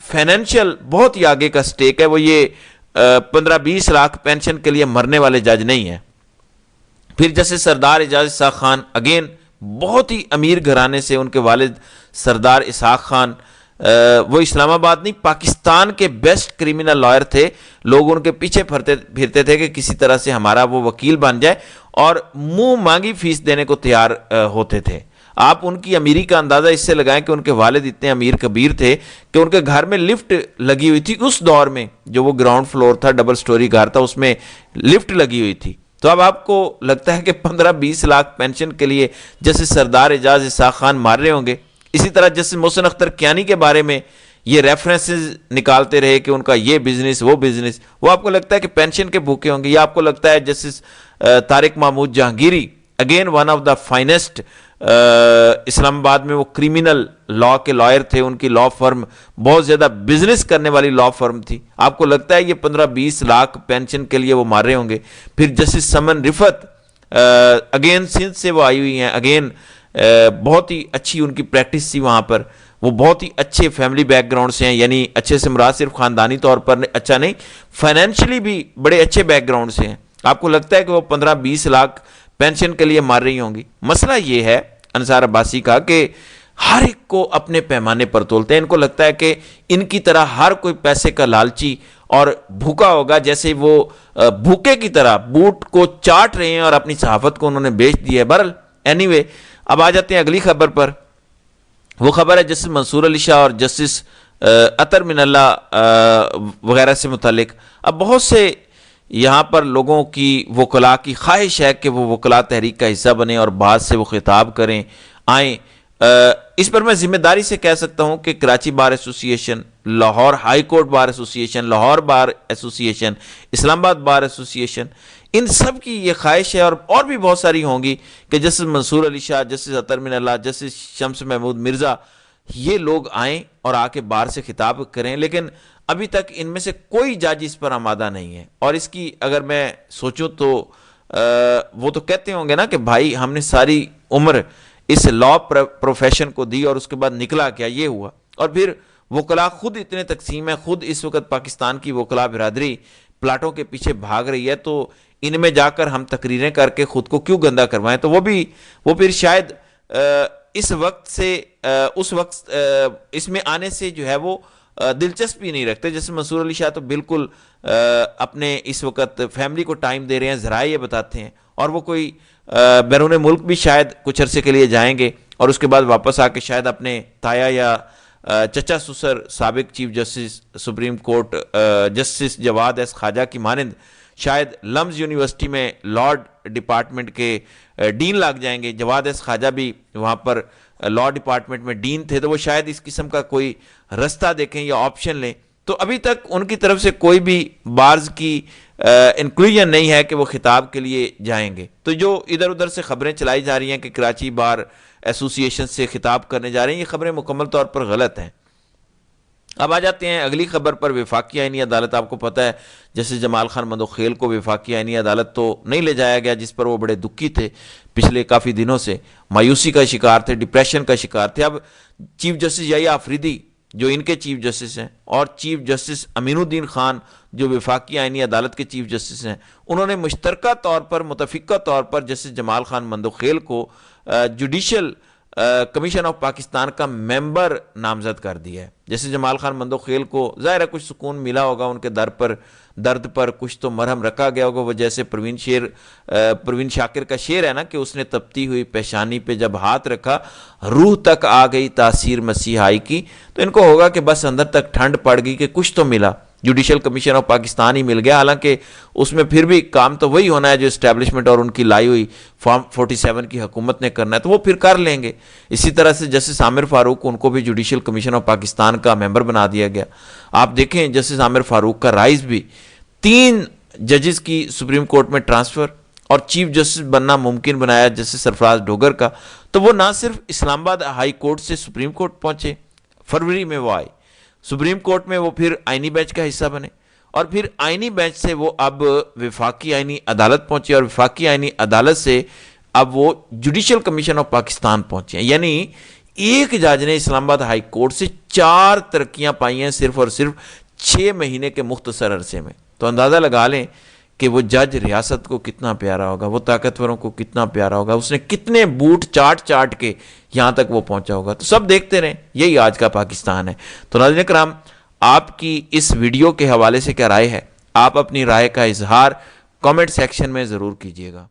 Financial بہت ہی آگے کا سٹیک ہے. وہ یہ 15-20 لاکھ پینشن کے لیے مرنے والے جج نہیں ہیں. پھر جیسے سردار اعجاز اسحاق خان اگین بہت ہی امیر گھرانے سے, ان کے والد سردار اسحاق خان وہ اسلام آباد نہیں پاکستان کے بیسٹ کرمنل لائر تھے. لوگ ان کے پیچھے پھرتے تھے کہ کسی طرح سے ہمارا وہ وکیل بن جائے, اور منہ مانگی فیس دینے کو تیار ہوتے تھے. آپ ان کی امیری کا اندازہ اس سے لگائیں کہ ان کے والد اتنے امیر کبیر تھے کہ ان کے گھر میں لفٹ لگی ہوئی تھی. اس دور میں جو وہ گراؤنڈ فلور تھا, ڈبل سٹوری گھر تھا, اس میں لفٹ لگی ہوئی تھی. تو اب آپ کو لگتا ہے کہ 15-20 لاکھ پینشن کے لیے جیسے سردار اعجاز اسحاق خان مار رہے ہوں گے. اسی طرح جیسے محسن اختر کیانی کے بارے میں یہ ریفرنسز نکالتے رہے کہ ان کا یہ بزنس وہ بزنس, وہ آپ کو لگتا ہے کہ پینشن کے بھوکے ہوں گے. یا آپ کو لگتا ہے justice Tariq Mahmood Jahangiri again one of the finest Islamabad میں وہ کرمنل لا کے لائر تھے, ان کی لا فرم بہت زیادہ بزنس کرنے والی لا فرم تھی. آپ کو لگتا ہے یہ 15-20 لاکھ پینشن کے لیے وہ مار رہے ہوں گے. پھر جسٹس سمن رفت اگین سندھ سے وہ آئی ہوئی ہیں, اگین بہت ہی اچھی ان کی پریکٹس تھی وہاں پر. وہ بہت ہی اچھے فیملی بیک گراؤنڈ سے ہیں, یعنی اچھے سے مراد صرف خاندانی طور پر اچھا نہیں, فائنینشلی بھی بڑے اچھے بیک گراؤنڈ سے ہیں. آپ کو لگتا ہے کہ وہ 15-20 لاکھ پینشن کے لیے مار رہی ہوں گی. مسئلہ یہ ہے انصار عباسی کا کہ ہر ایک کو اپنے پیمانے پر تولتے ہیں. ان کو لگتا ہے کہ ان کی طرح ہر کوئی پیسے کا لالچی اور بھوکا ہوگا, جیسے وہ بھوکے کی طرح بوٹ کو چاٹ رہے ہیں اور اپنی صحافت کو انہوں نے بیچ دیا ہے. بہرحال اینی وے, اب آ جاتے ہیں اگلی خبر پر. وہ خبر ہے جسٹس منصور علی شاہ اور جسٹس اطہر من اللہ وغیرہ سے متعلق. اب بہت سے یہاں پر لوگوں کی وکلاء کی خواہش ہے کہ وہ وکلاء تحریک کا حصہ بنیں اور بعد سے وہ خطاب کریں آئیں. اس پر میں ذمہ داری سے کہہ سکتا ہوں کہ کراچی بار ایسوسی ایشن, لاہور ہائی کورٹ بار ایسوسی ایشن, لاہور بار ایسوسی ایشن, اسلام آباد بار ایسوسی ایشن, ان سب کی یہ خواہش ہے, اور بھی بہت ساری ہوں گی, کہ جسٹس منصور علی شاہ, جسٹس اطہر من اللہ, جسٹس شمس محمود مرزا, یہ لوگ آئیں اور آ کے بار سے خطاب کریں. لیکن ابھی تک ان میں سے کوئی جج اس پر آمادہ نہیں ہے. اور اس کی اگر میں سوچوں تو وہ تو کہتے ہوں گے نا کہ بھائی ہم نے ساری عمر اس لا پروفیشن کو دی اور اس کے بعد نکلا کیا, یہ ہوا. اور پھر وکلاء خود اتنے تقسیم ہیں, خود اس وقت پاکستان کی وکلاء برادری پلاٹوں کے پیچھے بھاگ رہی ہے, تو ان میں جا کر ہم تقریریں کر کے خود کو کیوں گندہ کروائیں. تو وہ پھر شاید اس وقت سے اس وقت اس میں آنے سے جو ہے وہ دلچسپی نہیں رکھتے. جیسے منصور علی شاہ تو بالکل اپنے اس وقت فیملی کو ٹائم دے رہے ہیں, ذرائع یہ بتاتے ہیں, اور وہ کوئی بیرون ملک بھی شاید کچھ عرصے کے لیے جائیں گے, اور اس کے بعد واپس آ کے شاید اپنے تایا یا چچا سسر سابق chief justice supreme court justice Jawad S Khawaja کی مانند شاید لمز یونیورسٹی میں لاء ڈپارٹمنٹ کے ڈین لگ جائیں گے. جواد ایس خواجہ بھی وہاں پر لاء ڈپارٹمنٹ میں ڈین تھے, تو وہ شاید اس قسم کا کوئی رستہ دیکھیں یا آپشن لیں. تو ابھی تک ان کی طرف سے کوئی بھی بارز کی انکلوژن نہیں ہے کہ وہ خطاب کے لیے جائیں گے. تو جو ادھر ادھر سے خبریں چلائی جا رہی ہیں کہ کراچی بار ایسوسی ایشن سے خطاب کرنے جا رہے ہیں, یہ خبریں مکمل طور پر غلط ہیں. اب آ جاتے ہیں اگلی خبر پر. وفاقی آئینی عدالت, آپ کو پتہ ہے جیسے جمال خان مندوخیل کو وفاقی آئینی عدالت تو نہیں لے جایا گیا, جس پر وہ بڑے دکھی تھے پچھلے کافی دنوں سے, مایوسی کا شکار تھے, ڈپریشن کا شکار تھے. اب چیف جسٹس یحییٰ آفریدی جو ان کے چیف جسٹس ہیں, اور چیف جسٹس امین الدین خان جو وفاقی آئینی عدالت کے چیف جسٹس ہیں, انہوں نے مشترکہ طور پر متفقہ طور پر جسٹس جمال خان مندوخیل کو جوڈیشل کمیشن آف پاکستان کا ممبر نامزد کر دیا ہے. جیسے جمال خان مندوخیل کو ظاہر ہے کچھ سکون ملا ہوگا, ان کے درد پر کچھ تو مرہم رکھا گیا ہوگا. وہ جیسے پروین شاکر کا شعر ہے نا کہ اس نے تپتی ہوئی پیشانی پہ جب ہاتھ رکھا روح تک آ گئی تاثیر مسیحائی کی, تو ان کو ہوگا کہ بس اندر تک ٹھنڈ پڑ گئی کہ کچھ تو ملا, جوڈیشل کمیشن آف پاکستان ہی مل گیا. حالانکہ اس میں پھر بھی کام تو وہی ہونا ہے جو اسٹیبلشمنٹ اور ان کی لائی ہوئی فارم 47 کی حکومت نے کرنا ہے, تو وہ پھر کر لیں گے. اسی طرح سے جسٹس عامر فاروق ان کو بھی جوڈیشل کمیشن آف پاکستان کا ممبر بنا دیا گیا. آپ دیکھیں جسٹس عامر فاروق کا رائز بھی 3 ججز کی سپریم کورٹ میں ٹرانسفر اور چیف جسٹس بننا ممکن بنایا جسٹس سرفراز ڈوگر کا. تو وہ نہ صرف اسلام آباد ہائی کورٹ سے سپریم کورٹ پہنچے, فروری میں وہ آئے سپریم کورٹ میں, وہ پھر آئینی بینچ کا حصہ بنے, اور پھر آئینی بینچ سے وہ اب وفاقی آئینی عدالت پہنچے, اور وفاقی آئینی عدالت سے اب وہ جوڈیشل کمیشن آف پاکستان پہنچے ہیں. یعنی ایک جج نے اسلام آباد ہائی کورٹ سے 4 ترقیاں پائی ہیں صرف اور صرف 6 مہینے کے مختصر عرصے میں. تو اندازہ لگا لیں کہ وہ جج ریاست کو کتنا پیارا ہوگا, وہ طاقتوروں کو کتنا پیارا ہوگا, اس نے کتنے بوٹ چاٹ کے یہاں تک وہ پہنچا ہوگا. تو سب دیکھتے رہیں, یہی آج کا پاکستان ہے. تو ناظرین کرام, آپ کی اس ویڈیو کے حوالے سے کیا رائے ہے؟ آپ اپنی رائے کا اظہار کامنٹ سیکشن میں ضرور کیجیے گا.